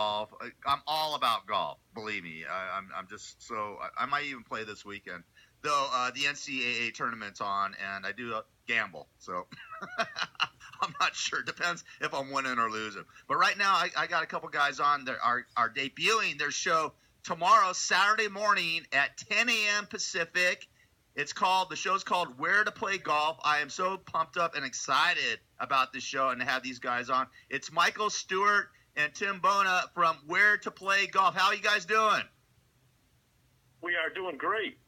golf. I'm all about golf. Believe me, I'm just so I might even play this weekend. Though the NCAA tournament's on, and I do gamble, so I'm not sure. Depends if I'm winning or losing. But right now, I got a couple guys on that are debuting their show tomorrow, Saturday morning at 10 a.m. Pacific. The show's called Where to Play Golf. I am so pumped up and excited about this show and to have these guys on. It's Michael Stewart and Tim Bona from Where to Play Golf. How are you guys doing? We are doing great.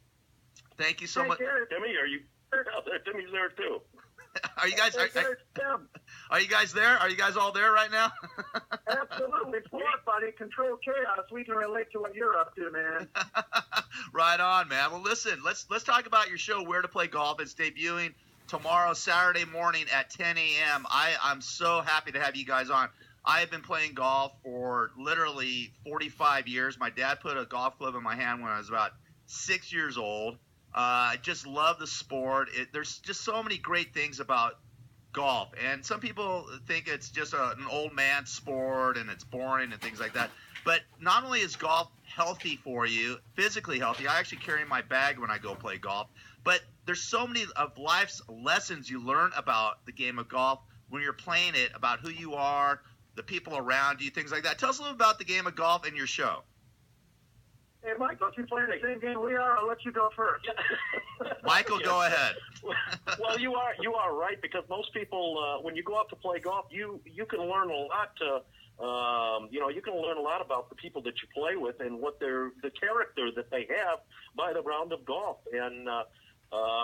Thank you so much. Timmy, are you there? Timmy's there too. Are you guys? Are you guys there? Are you guys all there right now? Absolutely, buddy. Control chaos. We can relate to what you're up to, man. Right on, man. Well, listen, let's talk about your show, Where to Play Golf. It's debuting tomorrow, Saturday morning at 10 a.m. I'm so happy to have you guys on. I have been playing golf for literally 45 years. My dad put a golf club in my hand when I was about 6 years old. I just love the sport. There's just so many great things about golf, and some people think it's just an old man sport and it's boring and things like that. But not only is golf healthy for you, physically healthy, I actually carry my bag when I go play golf, but there's so many of life's lessons you learn about the game of golf when you're playing it, about who you are, the people around you, things like that. Tell us a little about the game of golf and your show. Hey, Mike, don't you play the same game we are? I'll let you go first. Michael, go ahead. Well, you are right, because most people, when you go out to play golf, you can learn a lot. You can learn a lot about the people that you play with and what the character that they have by the round of golf. And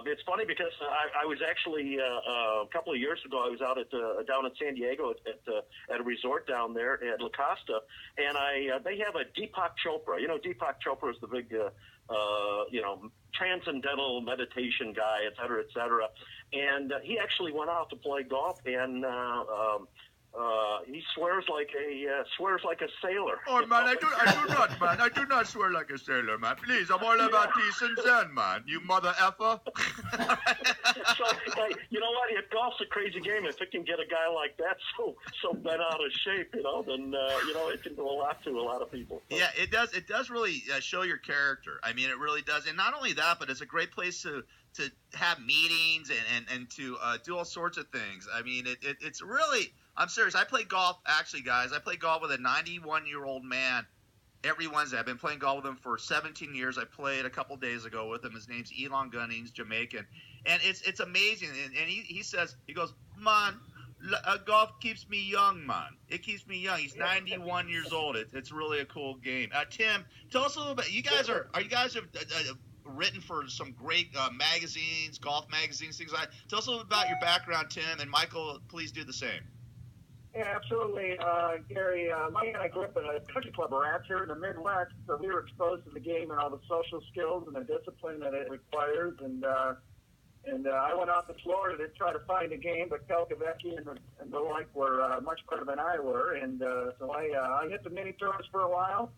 it's funny because I was actually a couple of years ago. I was out down in San Diego at a resort down there at La Costa, and they have a Deepak Chopra. You know, Deepak Chopra is the big transcendental meditation guy, et cetera, et cetera. And he actually went out to play golf, and he swears like a sailor. Oh man, I do not swear like a sailor, man. Please, I'm all about peace and zen, man. You mother effer. So, hey, you know what? If golf's a crazy game, if it can get a guy like that so bent out of shape, then it can do a lot to a lot of people. So. Yeah, it does. It does really show your character. I mean, it really does. And not only that, but it's a great place to have meetings and to do all sorts of things. I mean, it's really. I'm serious. I play golf, actually, guys. I play golf with a 91-year-old man every Wednesday. I've been playing golf with him for 17 years. I played a couple days ago with him. His name's Elon Gunnings, Jamaican. And it's amazing. And he says, he goes, man, golf keeps me young, man. It keeps me young. He's 91 years old. It's really a cool game. Tim, tell us a little bit. You guys have written for some great magazines, golf magazines, things like that. Tell us a little bit about your background, Tim, and Michael, please do the same. Yeah, absolutely, Gary. Mike and I grew up in a country club rat here in the Midwest, so we were exposed to the game and all the social skills and the discipline that it requires. And I went out to Florida to try to find a game, but Calcavecchi and the like were much better than I were. And so I hit the mini tours for a while,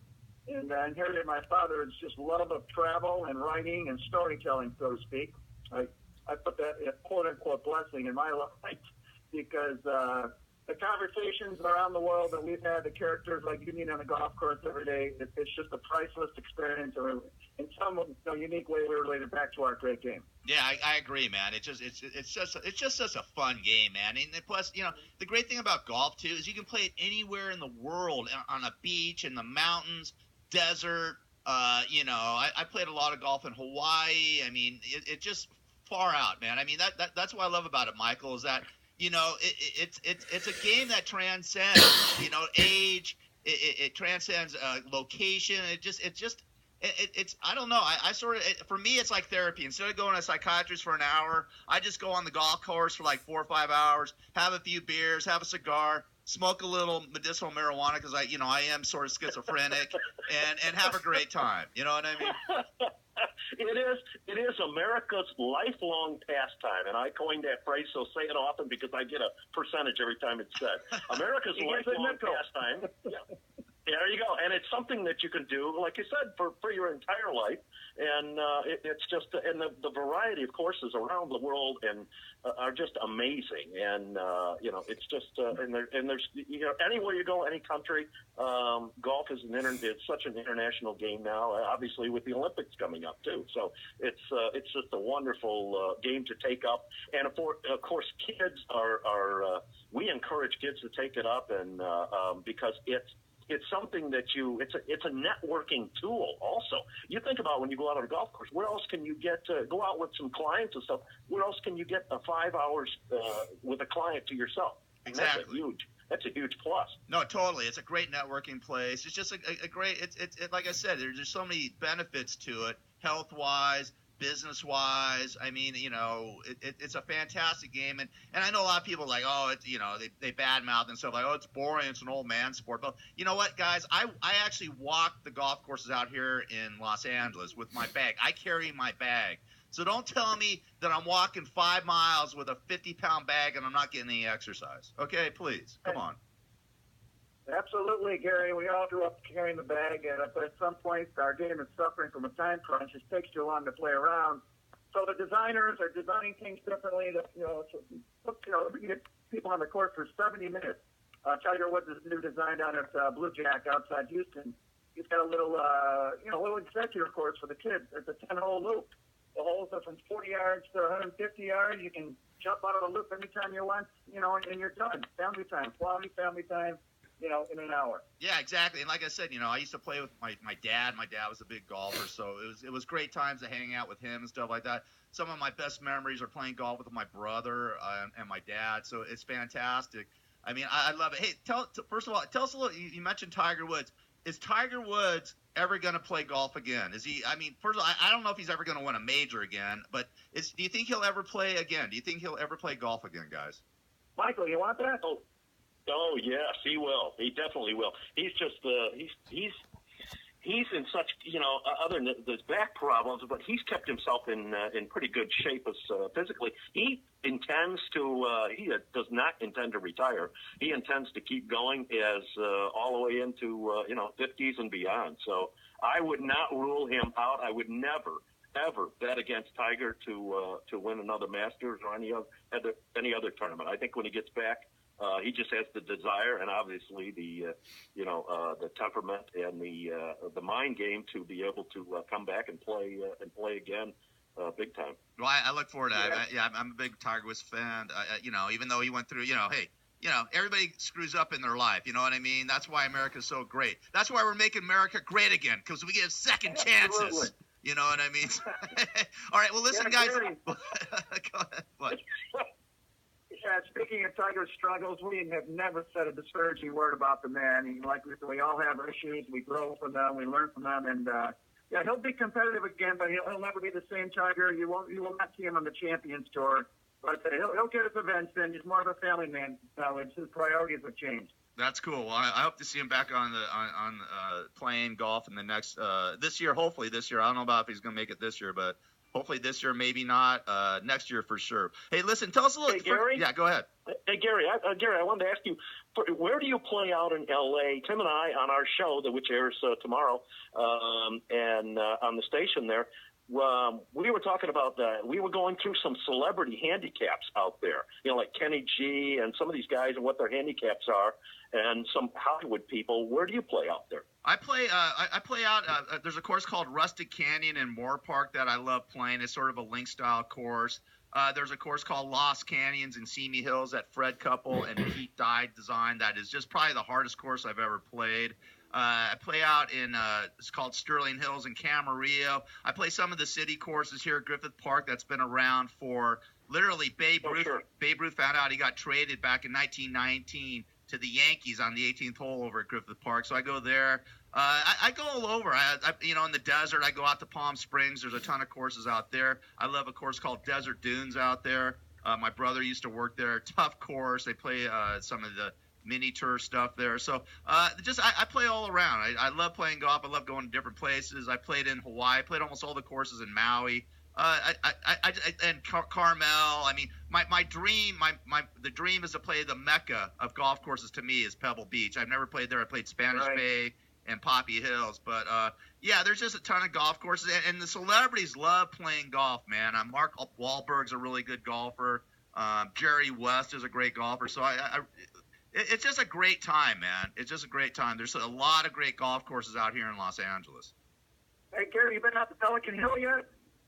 and inherited my father's just love of travel and writing and storytelling, so to speak. I put that quote-unquote blessing in my life because the conversations around the world that we've had, the characters like you meet on the golf course every day, it's just a priceless experience. Or in some unique way, we related back to our great game. Yeah, I agree, man. It's just such a fun game, man. And plus, the great thing about golf too is you can play it anywhere in the world, on a beach, in the mountains, desert. I played a lot of golf in Hawaii. I mean, it just far out, man. I mean, that's what I love about it, Michael, is that. It's a game that transcends, age. It transcends location. It's I don't know. I sort of for me it's like therapy. Instead of going to a psychiatrist for an hour, I just go on the golf course for like 4 or 5 hours, have a few beers, have a cigar, smoke a little medicinal marijuana because I am sort of schizophrenic, and have a great time. You know what I mean? It is America's lifelong pastime, and I coined that phrase, so say it often because I get a percentage every time it's said. America's lifelong pastime. Yeah. There you go. And and it's something that you can do, like you said, for your entire life. And it's just, and the variety of courses around the world and are just amazing. And it's just, and there's anywhere you go, any country, golf is such an international game now. Obviously, with the Olympics coming up too, so it's just a wonderful game to take up. And of course, kids are we encourage kids to take it up, and because it's something that it's a networking tool also. You think about when you go out on a golf course, where else can you get to go out with some clients and stuff? Where else can you get 5 hours with a client to yourself? Exactly. That's a huge plus. No, totally. It's a great networking place. It's just a great, it's like I said, there's just so many benefits to it, health-wise, business-wise. I mean, it's a fantastic game. And I know a lot of people are like, oh, it's, they badmouth and stuff like, oh, it's boring. It's an old man sport. But you know what, guys? I actually walk the golf courses out here in Los Angeles with my bag. I carry my bag. So don't tell me that I'm walking 5 miles with a 50-pound bag and I'm not getting any exercise. Okay, please, come on. Absolutely, Gary. We all grew up carrying the bag, but at some point our game is suffering from a time crunch. It takes too long to play around. So the designers are designing things differently. We get people on the course for 70 minutes. Tiger Woods' new design down at Blue Jack outside Houston. He's got a little executive course for the kids. It's a 10-hole loop. The holes are from 40 yards to 150 yards. You can jump out of the loop anytime you want, and you're done. Family time, quality family time, in an hour. Yeah, exactly. And like I said, I used to play with my dad. My dad was a big golfer, so it was great times to hang out with him and stuff like that. Some of my best memories are playing golf with my brother and my dad, so it's fantastic. I mean, I love it. Hey, first of all, tell us a little. You mentioned Tiger Woods. Is Tiger Woods ever going to play golf again? Is he? I mean, first of all, I don't know if he's ever going to win a major again, but do you think he'll ever play again? Do you think he'll ever play golf again, guys? Michael, you want that? Oh yes, he will. He definitely will. He's just he's in such other than there's back problems, but he's kept himself in pretty good shape as physically. He intends to he does not intend to retire. He intends to keep going as all the way into 50s and beyond. So I would not rule him out. I would never ever bet against Tiger to win another Masters or any other tournament. I think when he gets back, he just has the desire and obviously the temperament and the mind game to be able to come back and play again big time. Well, I look forward to that. I'm a big Tiger Woods fan. Even though he went through, everybody screws up in their life. You know what I mean? That's why America's so great. That's why we're making America great again, because we give second chances. Absolutely. You know what I mean? All right. Well, listen, guys. Go ahead. What? Speaking of Tiger's struggles, we have never said a disparaging word about the man. We all have issues. We grow from them. We learn from them. And, he'll be competitive again, but he'll never be the same Tiger. You will not see him on the Champions Tour. But he'll get his events in. He's more of a family man now. His priorities have changed. That's cool. Well, I hope to see him back on playing golf in the next this year. Hopefully this year. I don't know about if he's going to make it this year, but hopefully this year, maybe not. Next year for sure. Hey, listen, tell us a little. Hey, Gary? Yeah, go ahead. Hey, Gary, I wanted to ask you, where do you play out in L.A.? Tim and I, on our show, which airs tomorrow, and on the station there, we were talking about we were going through some celebrity handicaps out there, like Kenny G and some of these guys and what their handicaps are, and some Hollywood people. Where do you play out there? I play out. There's a course called Rustic Canyon in Moore Park that I love playing. It's sort of a link style course. There's a course called Lost Canyons in Simi Hills that Fred Couple and Pete Dye designed. That is just probably the hardest course I've ever played. I play out in it's called Sterling Hills in Camarillo. I play some of the city courses here at Griffith Park that's been around for literally Babe Ruth. Sure. Babe Ruth found out he got traded back in 1919 to the Yankees on the 18th hole over at Griffith Park. So I go there. I go all over. In the desert, I go out to Palm Springs. There's a ton of courses out there. I love a course called Desert Dunes out there. My brother used to work there. Tough course. They play some of the mini tour stuff there. So I play all around. I love playing golf. I love going to different places. I played in Hawaii. I played almost all the courses in Maui. And Carmel. I mean, my dream, the dream is to play the mecca of golf courses. To me, is Pebble Beach. I've never played there. I played Spanish Bay and Poppy Hills. But yeah, there's just a ton of golf courses, and the celebrities love playing golf, man. Mark Wahlberg's a really good golfer. Jerry West is a great golfer. So it's just a great time, man. It's just a great time. There's a lot of great golf courses out here in Los Angeles. Hey, Gary, you been out to Pelican Hill yet?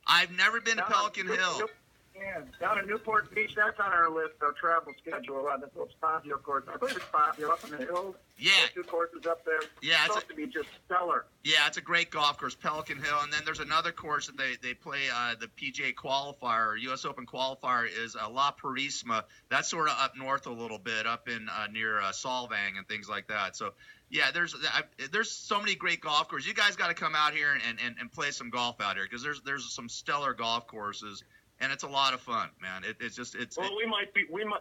I've never been to Pelican Hill. Yeah, down in Newport Beach, that's on our list, our travel schedule. This little Spazio course. I believe it's Spazio up in the hills. Yeah. There's 2 courses up there. Yeah, it's supposed to be just stellar. Yeah, it's a great golf course, Pelican Hill. And then there's another course that they play the PGA qualifier, U.S. Open qualifier is La Purisima. That's sort of up north a little bit, up in near Solvang and things like that. So, yeah, there's so many great golf courses. You guys got to come out here and play some golf out here because there's some stellar golf courses. And it's a lot of fun, man. Well, we might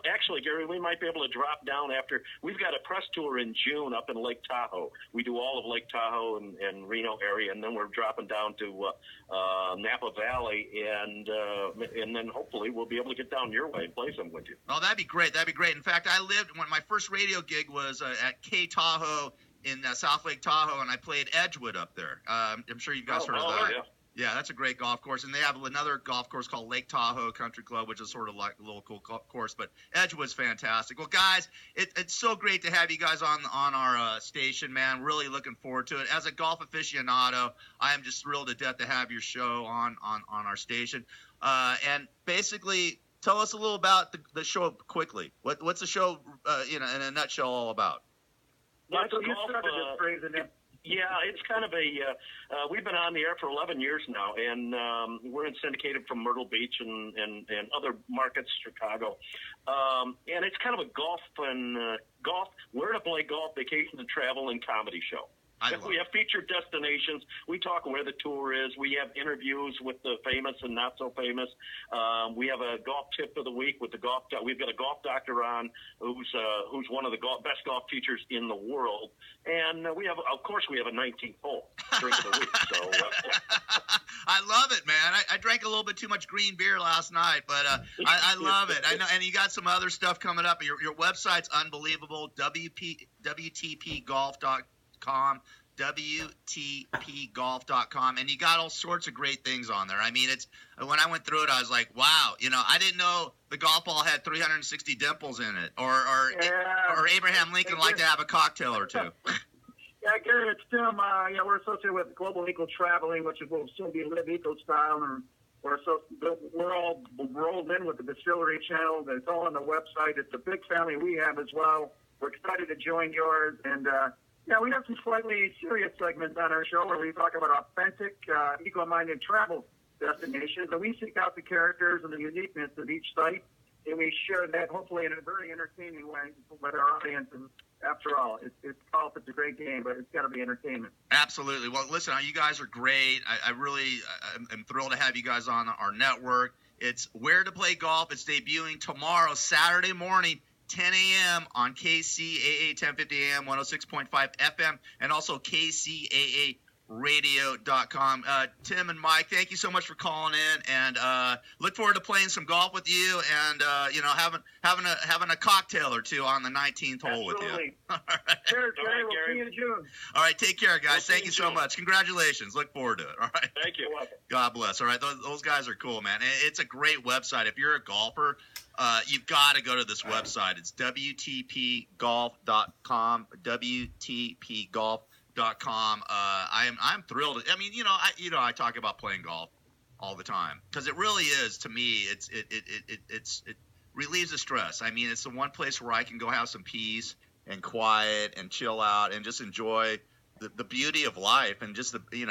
actually, Gary, we might be able to drop down after. We've got a press tour in June up in Lake Tahoe. We do all of Lake Tahoe and Reno area, and then we're dropping down to Napa Valley, and then hopefully we'll be able to get down your way and play some with you. Oh, that'd be great. That'd be great. In fact, when my first radio gig was at K Tahoe in South Lake Tahoe, and I played Edgewood up there. I'm sure you guys heard of that. Yeah. Yeah, that's a great golf course. And they have another golf course called Lake Tahoe Country Club, which is sort of like a little cool course. But Edgewood's fantastic. Well, guys, it's so great to have you guys on our station, man. Really looking forward to it. As a golf aficionado, I am just thrilled to death to have your show on our station. And basically, tell us a little about the show quickly. What's the show, in a nutshell, all about? Yeah, so you started this phrase in it. Yeah, it's kind of we've been on the air for 11 years now, and we're syndicated from Myrtle Beach and other markets, Chicago. And it's kind of a golf, where to play golf, vacation and travel, and comedy show. We have featured destinations. We talk where the tour is. We have interviews with the famous and not so famous. We have a golf tip of the week with we've got a golf doctor on who's one of the best golf teachers in the world. And we have a 19th hole drink of the week. So I love it, man. I drank a little bit too much green beer last night, but I love it. I know, and you got some other stuff coming up. Your website's unbelievable. WTPgolf.com, WTPgolf.com, and you got all sorts of great things on there. I mean, when I went through it, I was like, wow, I didn't know the golf ball had 360 dimples in it, or Abraham Lincoln liked to have a cocktail or two. Yeah, Gary, it's Tim. We're associated with Global Eco Traveling, which will soon be Live Eco Style, and we're all rolled in with the Distillery Channel. It's all on the website. It's a big family we have as well. We're excited to join yours, and we have some slightly serious segments on our show where we talk about authentic, eco-minded travel destinations, and we seek out the characters and the uniqueness of each site, and we share that hopefully in a very entertaining way with our audience. And after all, it's golf. It's a great game, but it's got to be entertainment. Absolutely. Well, listen, you guys are great. I really am thrilled to have you guys on our network. It's Where to Play Golf. It's debuting tomorrow, Saturday morning, 10 a.m. on KCAA 1050 AM, 106.5 FM, and also KCAAradio.com. Tim and Mike, thank you so much for calling in, and look forward to playing some golf with you, and having a cocktail or two on the 19th hole with you. All right. Cheers, Gary. We'll see you in June. All right, take care, guys. Thank you so much. Congratulations. Look forward to it. All right. Thank you. God bless. All right, those guys are cool, man. It's a great website. If you're a golfer, you've got to go to this website. It's WTPgolf.com, WTPgolf.com. I'm thrilled. I mean, I talk about playing golf all the time because it really is, to me, it relieves the stress. I mean, it's the one place where I can go have some peace and quiet and chill out and just enjoy the beauty of life, and just you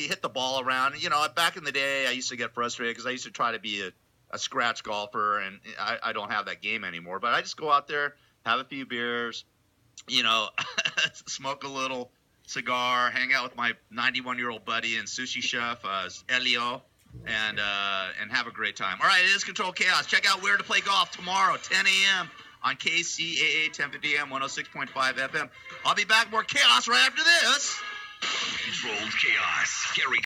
hit the ball around. Back in the day, I used to get frustrated because I used to try to be a scratch golfer, and I don't have that game anymore. But I just go out there, have a few beers, smoke a little cigar, hang out with my 91-year-old buddy and sushi chef, Elio, and have a great time. All right, it is Control Chaos. Check out Where to Play Golf tomorrow, 10 a.m. on KCAA 1050 AM, 106.5 FM. I'll be back, more chaos right after this. Controlled Chaos. Gary